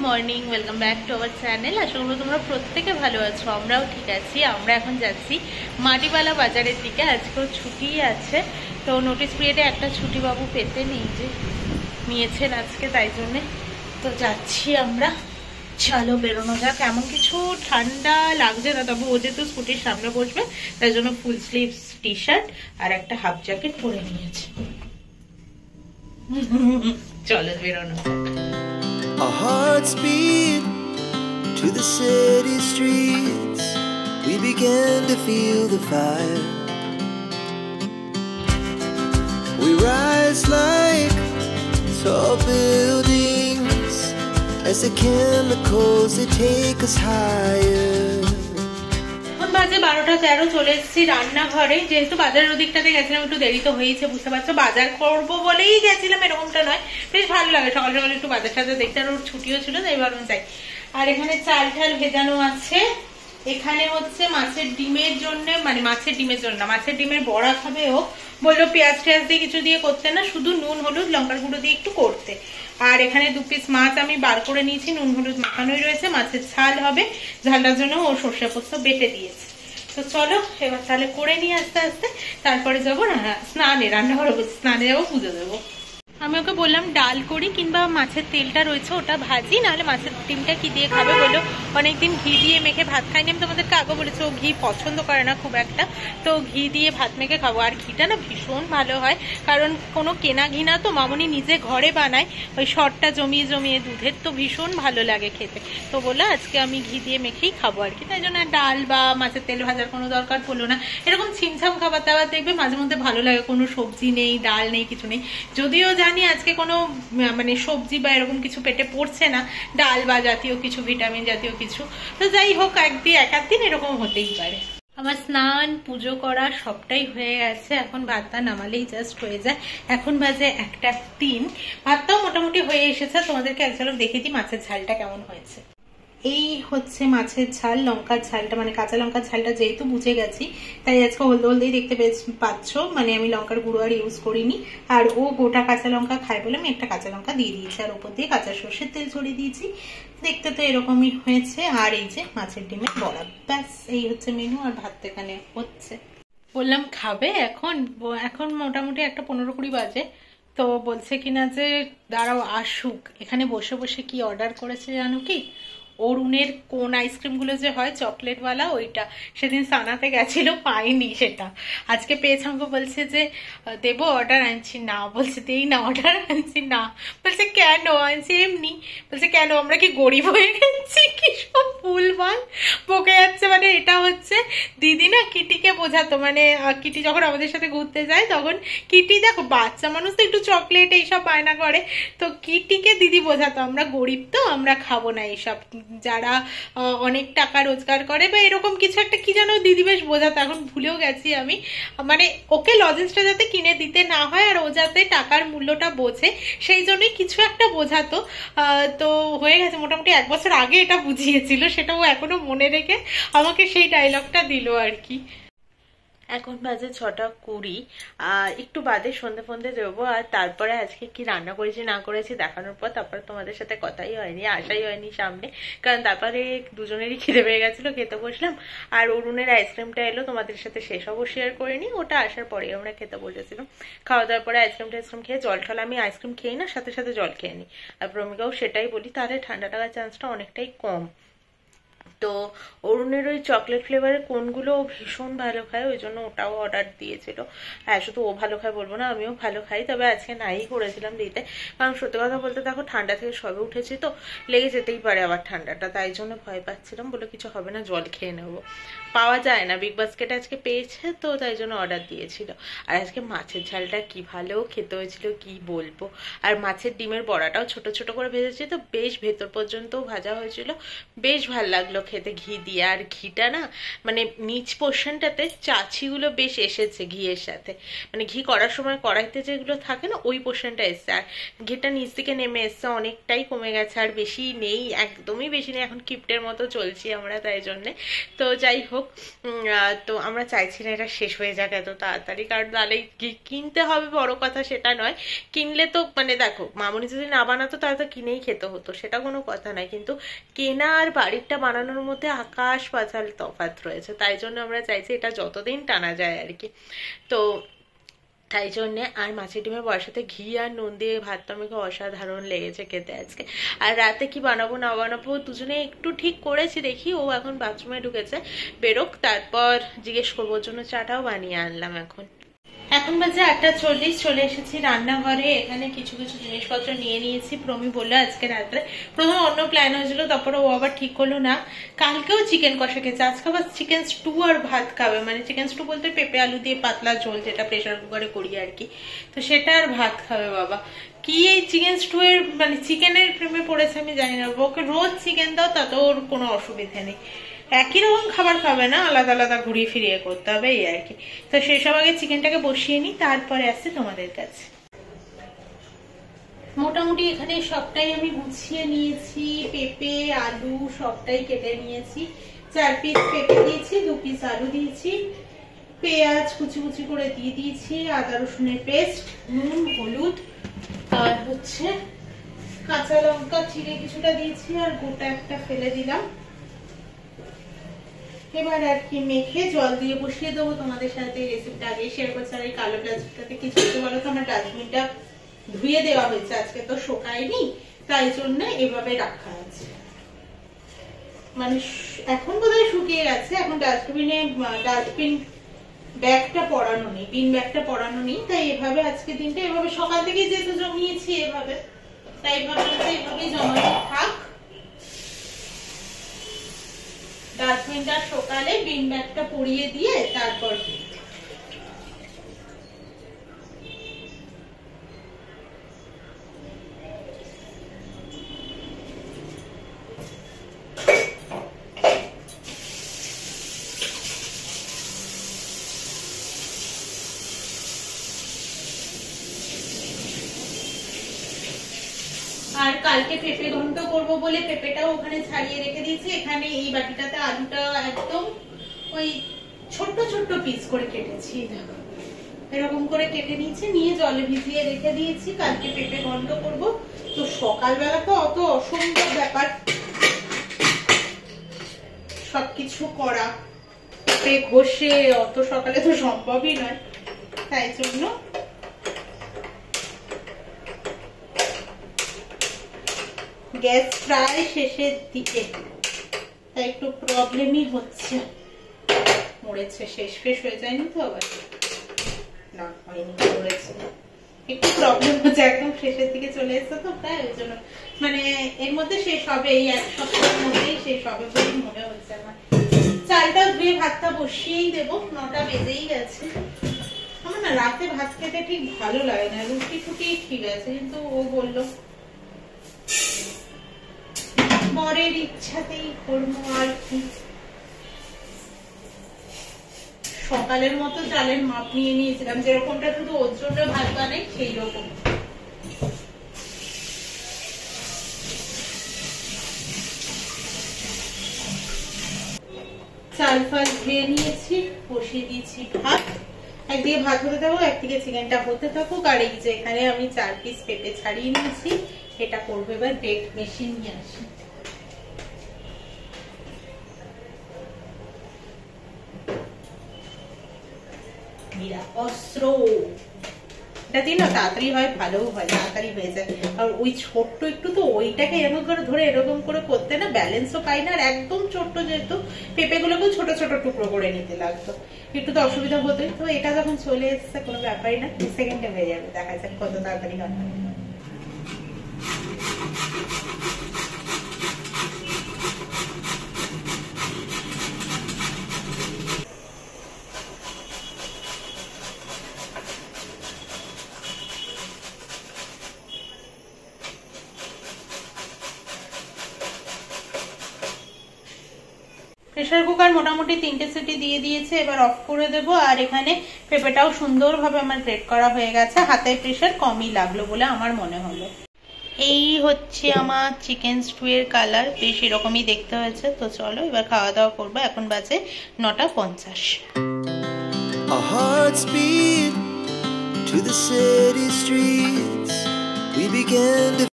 Morning, welcome back to our channel. আশা করি তোমরা প্রত্যেকে ভালো আছো, আমরাও ঠিক আছি। আমরা এখন যাচ্ছি মাটিবালা বাজারের দিকে। আজকেও ছুটি আছে, তো নোটিশ পিরিয়ডে একটা ছুটি বাবু পেতে নেই যে নিয়েছেন আজকে, তাই জন্যে তো যাচ্ছি আমরা। চলো বেরোনো যাক। এমন কিছু ঠান্ডা লাগছে না, তবে ও যেহেতু স্কুটির সামনে বসবে তাই জন্য ফুল স্লিভস টি শার্ট আর একটা হাফ জ্যাকেট পরে নিয়েছে। চলো বেরোনো যাক। Our hearts beat to the city streets. We began to feel the fire. We rise like tall buildings as the chemicals they take us higher. এখন বাজে 12:13, চলে এসেছি রান্নাঘরে। যেহেতু বাজারের ওদিকটাতে গেছিলাম, একটু দেরি তো হয়েছে, বুঝতে পারছো। বাজার করবো বলেই গেছিলাম, এরকমটা নয়। বেশ ভালো লাগে সকাল সকাল একটু বাজার সাজার দেখতে, আর ওর ছুটিও ছিল তাই ভাবলাম যাই। আর এখানে চাল ঠাল ভেজানো আছে। এখানে হচ্ছে মাছের ডিমের জন্য, মানে মাছের ডিমের জন্য না, মাছের ডিমের বড়া খাবে ও। বললো পেঁয়াজ টেয়াজ দিয়ে কিছু দিয়ে করতে না, শুধু নুন হলুদ লঙ্কার গুঁড়ো দিয়ে একটু করতে। আর এখানে 2 পিস মাছ আমি বার করে নিয়েছি, নুন হলুদ মাখানোই রয়েছে। মাছের ঝাল হবে, ঝালটার জন্য ও সর্ষে পোস্ত বেটে দিয়েছে। তো চলো এবার তাহলে করে নিয়ে আস্তে আস্তে, তারপরে যাবো স্নানে, রান্নাঘরে স্নানে যাবো, পুজো দেবো। আমি ওকে বললাম ডাল করি কিংবা মাছের তেলটা রয়েছে ওটা ভাজি, নাহলে মাছের ডিমটা কি দিয়ে খাবে বললো। অনেকদিন ঘি দিয়ে মেখে ভাত খাইনি, আমি তোমাদেরকে আগে বলেছি ও ঘি পছন্দ করে না খুব একটা, তো ঘি দিয়ে ভাত মেখে খাবো। আর ঘিটা না ভীষণ ভালো হয়, কারণ কোনো কেনা ঘি না তো, মামনি নিজে ঘরে বানায়, ওই সরটা জমিয়ে জমিয়ে দুধের, তো ভীষণ ভালো লাগে খেতে। তো বললো আজকে আমি ঘি দিয়ে মেখেই খাবো আর কি, তাই জন্য ডাল বা মাছের তেল ভাজার কোনো দরকার পড়লো না। এরকম ছিমছাম খাবার দাবার দেখবে মাঝে মধ্যে ভালো লাগে, কোনো সবজি নেই, ডাল নেই, কিছু নেই। যদিও জানি আজকে কোনো মানে সবজি বা এরকম কিছু পেটে পড়ছে না, ডাল বা জাতীয় কিছু, ভিটামিন জাতীয় কিছু, তো যাই হোক এক আধ দিন এরকম হতেই পারে। আমার স্নান পুজো করা সবটাই হয়ে গেছে, এখন ভাতটা নামালেই জাস্ট হয়ে যায়। এখন বাজে 1:03, ভাতটাও মোটামুটি হয়ে এসেছে। তোমাদেরকে এক ঝলক দেখিয়ে দিই মাছের ঝালটা কেমন হয়েছে। এই হচ্ছে মাছের ঝাল, লঙ্কার ঝালটা মানে কাঁচা লঙ্কার ঝালটা যেহেতু বুঝে গেছি তাই আজকে হলদে হলদেই দেখতে পাচ্ছ, মানে আমি লঙ্কার গুঁড়ো আর ইউজ করিনি। আর ও গোটা কাঁচা লঙ্কা খায় বলে আমি একটা কাঁচা লঙ্কা দিয়ে দিয়েছি, আর ওপর দিয়ে কাঁচা সর্ষের তেল ছড়িয়ে দিয়েছি। দেখতে তো এরকমই হয়েছে। আর এই যে মাছের ডিমের বড়া, ব্যাস এই হচ্ছে মেনু। আর ভাত এখানে হচ্ছে। বললাম খাবে এখন, এখন মোটামুটি 1:15-20 বাজে। তো বলছে কিনা যে দাঁড়াও আসুক। এখানে বসে বসে কি অর্ডার করেছে জানো কি? অরুণের কোন আইসক্রিমগুলো যে হয় চকলেটওয়ালা, ওইটা সেদিন সানাতে গেছিল পাইনি, সেটা আজকে পেয়েছে। আমাকে বলছে যে দেবো অর্ডার, আনছি না। বলছে দেই না অর্ডার, আনছি না। বলছে কেন? আনছি এমনি। বলছে কেন আমরা কি গরিব হয়ে গেছি? কি সব ভুলভাল বকে যাচ্ছে। মানে এটা হচ্ছে দিদি না কিটিকে বোঝাতো, মানে কিটি যখন আমাদের সাথে ঘুরতে যায় তখন কিটি, দেখো বাচ্চা মানুষ তো একটু চকলেট এইসব বায়না করে, তো কিটিকে দিদি বোঝাতো আমরা গরিব তো আমরা খাবো না এইসব, যারা অনেক টাকা রোজগার করে বা এরকম কিছু একটা কি জানো দিদি বেশ বোঝাতো, এখন ভুলেও গেছি আমি। মানে ওকে লজেন্সটা যাতে কিনে দিতে না হয় আর ও যাতে টাকার মূল্যটা বোঝে, সেই জন্যই কিছু একটা বোঝাতো। তো হয়ে গেছে মোটামুটি 1 বছর আগে এটা বুঝিয়েছিল, সেটা ও এখনো মনে রেখে আমাকে সেই ডায়লগটা দিল আর কি। এখন বাজে 6:20, আর একটু বাদে সন্ধে ফন্ধে দেবো। আর তারপরে আজকে কি রান্না করেছি না করেছি দেখানোর পর তারপরে তোমাদের সাথে কথাই হয়নি, আসাই হয়নি সামনে, কারণ তারপরে দুজনেরই খিদে পেয়ে গেছিলো, খেতে বসলাম। আর অরুণের আইসক্রিমটা এলো, তোমাদের সাথে সেসবও শেয়ার করিনি, ওটা আসার পরেই আমরা খেতে বসেছিলাম। খাওয়া দাওয়ার পরে আইসক্রিম খেয়ে জল ঠল, আমি আইসক্রিম খেয়ে না সাথে সাথে জল খেয়ে নিই, আর প্রমিকাও সেটাই বলি, তাহলে ঠান্ডা লাগার চান্সটা অনেকটাই কম। তো অরুণের ওই চকলেট ফ্লেভারের কোনগুলো ভীষণ ভালো খায়, ওই জন্য ওটাও অর্ডার দিয়েছিল। হ্যাঁ, শুধু ও ভালো খায় বলবো না, আমিও ভালো খাই, তবে আজকে নাই করেছিলাম দিতে, কারণ সত্যি কথা বলতে দেখো ঠান্ডা থেকে সবে উঠেছি তো, লেগে যেতেই পারে আবার ঠান্ডাটা, তাই জন্য ভয় পাচ্ছিলাম। বলে কিছু হবে না, জল খেয়ে নেবো। পাওয়া যায় না, বিগ বাস্কেট আজকে পেয়েছে তো তাই জন্য অর্ডার দিয়েছিল। আর আজকে মাছের ঝালটা কি ভালো খেতে হয়েছিল কি বলবো। আর মাছের ডিমের বড়াটাও ছোট ছোট করে ভেজেছি, তো বেশ ভেতর পর্যন্তও ভাজা হয়েছিল, বেশ ভাল লাগলো খেতে ঘি দিয়ে। আর ঘিটা না মানে নিচ পোর্শনটাতে চাচিগুলো বেশ এসেছে ঘিয়ের সাথে, মানে ঘি করার সময় কড়াইতে যেগুলো থাকে না ওই পোর্শনটা এসছে। আর ঘিটা নিচ থেকে নেমে এসছে, অনেকটাই কমে গেছে, আর বেশি নেই, একদমই বেশি নেই। এখন কিপ্টের মতো চলছি আমরা, তাই জন্যে। তো যাই হোক, তো আমরা চাইছি না এটা শেষ হয়ে যাক এত তাড়াতাড়ি, কারণ তাহলে ঘি কিনতে হবে বড় কথা সেটা নয়, কিনলে তো মানে দেখো মামুনি যদি না বানাতো তাহলে তো কিনেই খেতে হতো, সেটা কোনো কথা নয়, কিন্তু কেনা আর বাড়িরটা বানানোর মধ্যে আকাশ পাতাল তফাৎ রয়েছে। তাই জন্য আমরা চাইছি এটা যতদিন টানা যায় আর কি। তো তাই জন্যে, আর মাছের ডিমের বসাতে ঘি আর নুন দিয়ে ভাতটা আমাকে অসাধারণ লেগেছে খেতে আজকে। আর রাতে কি বানাবো না বানাবো দুজনে একটু ঠিক করেছি, দেখি ও এখন বাথরুমে ঢুকেছে, বেরোক, তারপর জিজ্ঞেস করবো, ওর জন্য চাটাও বানিয়ে আনলাম। এখন বাজে 8:40, চলে এসেছি রান্নাঘরে। এখানে কিছু কিছু জিনিসপত্র নিয়ে নিয়েছি। প্রমি বললো আজকে রাত্রে, প্রথমে অন্য প্ল্যান হয়েছিল, তারপরে ও আবার ঠিক করলো না, কালকেও চিকেন কষা খেয়েছে, আজকে আবার চিকেন স্টু আর ভাত খাবে। মানে চিকেন স্টু বলতে পেঁপে আলু দিয়ে পাতলা ঝোল, যেটা প্রেশার কুকারে করি আর কি, তো সেটা আর ভাত খাবে বাবা। কি এই চিকেন স্টু এর মানে চিকেনের প্রেমে পড়েছে আমি জানি না, ওকে রোজ চিকেন দাও তাতে ওর কোনো অসুবিধা নেই, একই রকম খাবার খাবে না, আলাদা আলাদা ঘুরিয়ে ফিরিয়ে করতে হবে এই আর কি। তো সেসব আগে চিকেনটাকে বসিয়ে নিই, তারপরে আসছে তোমাদের কাছে। মোটামুটি এখানে সবটাই আমি গুছিয়ে নিয়েছি, পেঁপে আলু সবটাই কেটে নিয়েছি। 4 পিস পেঁপে দিয়েছি, 2 পিস আলু দিয়েছি, পেঁয়াজ কুচি কুচি করে দিয়ে দিয়েছি, আদা রসুনের পেস্ট, নুন হলুদ, আর হচ্ছে কাঁচা লঙ্কা চিড়ে কিছুটা দিয়েছি, আর গোটা একটা ফেলে দিলাম। এবার আর কি মেখে জল দিয়ে বসিয়ে দেবো। তোমাদের সাথে রেসিপিটা আগে শেয়ার করছি। আর এই কালো প্লাস্টিকটাতে কিছু করতে বলো তো, আমার ডাস্টবিনটা ধুয়ে দেওয়া হয়েছে, আজকে তো শোকায়নি, তাই জন্য এভাবে রাখা আছে। মানে এখন বোধহয় শুকিয়ে গেছে, এখন ডাস্টবিন ব্যাগটা পরানো নেই, বিন ব্যাগটা পরানো নেই, তাই এভাবে আজকে দিনটা এভাবে সকাল থেকে যেহেতু জমিয়েছি এভাবে, তাই এভাবেই জমানো থাক। ডাস্টবিনটা সকালে বিন ব্যাগটা পরিয়ে দিয়ে তারপর আর কালকে পেঁপে ঘন্ট করবো বলে পেঁপেটাও ওখানে ছাড়িয়ে রেখে দিয়েছি। এখানে এই বাটিটাতে আলুটা একদম ওই ছোট্ট ছোট্ট পিস করে কেটেছি, দেখো এরকম করে কেটে নিয়েছি, নিয়ে জলে ভিজিয়ে রেখে দিয়েছি, কালকে পেঁপে ঘন্ট করব। তো সকালবেলা তো অত অসম্ভব ব্যাপার সবকিছু করা, পেঁপে ঘষে অত সকালে তো সম্ভবই নয়, তাই জন্য গ্যাস প্রায় শেষের দিকে, তাই একটু প্রবলেমই হচ্ছে। মরেছে, শেষ হয়ে যায়নি তো আবার, না হয়নি, মরেছে, একটু প্রবলেম হচ্ছে, একদম শেষের দিকে চলে এসছে তো প্রায়, ওই জন্য মানে এর মধ্যে শেষ হবে, এই 1 সপ্তাহের মধ্যেই শেষ হবে বলে মনে হচ্ছে আমার। চালটা ধুয়ে ভাতটা বসিয়েই দেবো, 9টা বেজেই গেছে। আমার না রাতে ভাত খেতে ঠিক ভালো লাগে না, রুটি ফুটি ঠিক আছে, কিন্তু ও বললো পরের ইচ্ছাতেই করবো আর কি। সকালের মতো চালের মাপ নিয়ে নিয়েছিলাম, যেরকমটা শুধু ওর জন্য ভাত বানাই সেই রকম। চাল ফাল ধুয়ে নিয়েছি, বসিয়ে দিয়েছি ভাত, একদিকে ভাত হতে থাকুক, একদিকে চিকেনটা হতে থাকুক। আর এই যে এখানে আমি 4 পিস পেঁপে ছাড়িয়ে নিয়েছি, এটা করবো এবার। ব্রেড মেশিন নিয়ে আসি, অস্ত্র এটা দিয়ে না তাড়াতাড়ি হয়, ভালোও হয়, তাড়াতাড়ি হয়ে যায়। আর ওই ছোট্ট একটু তো ওইটাকে এরকম করে ধরে এরকম করে করতে না ব্যালেন্সও পাই না, আর একদম ছোট্ট যেহেতু পেঁপে গুলোকে ছোট ছোট টুকরো করে নিতে লাগতো, একটু তো অসুবিধা হতোই। তো এটা যখন চলে এসছে কোনো ব্যাপারই না, 2 সেকেন্ডে হয়ে যাবে, দেখা যাক কত তাড়াতাড়ি হয়। প্রেসার কুকার মোটামুটি 3টে সিটি দিয়ে দিয়েছে, এবার অফ করে দেবো। আর এখানে পেঁপেটাও সুন্দরভাবে আমার গ্রেট করা হয়ে গেছে, হাতের প্রেসার কমই লাগলো বলে আমার মনে হলো। এই হচ্ছে আমার চিকেন স্টুয়ের কালার, বেশ এরকমই দেখতে হয়েছে। তো চলো এবার খাওয়া দাওয়া করবো, এখন বাজে 9:50। Our hearts beat to the city streets. We began to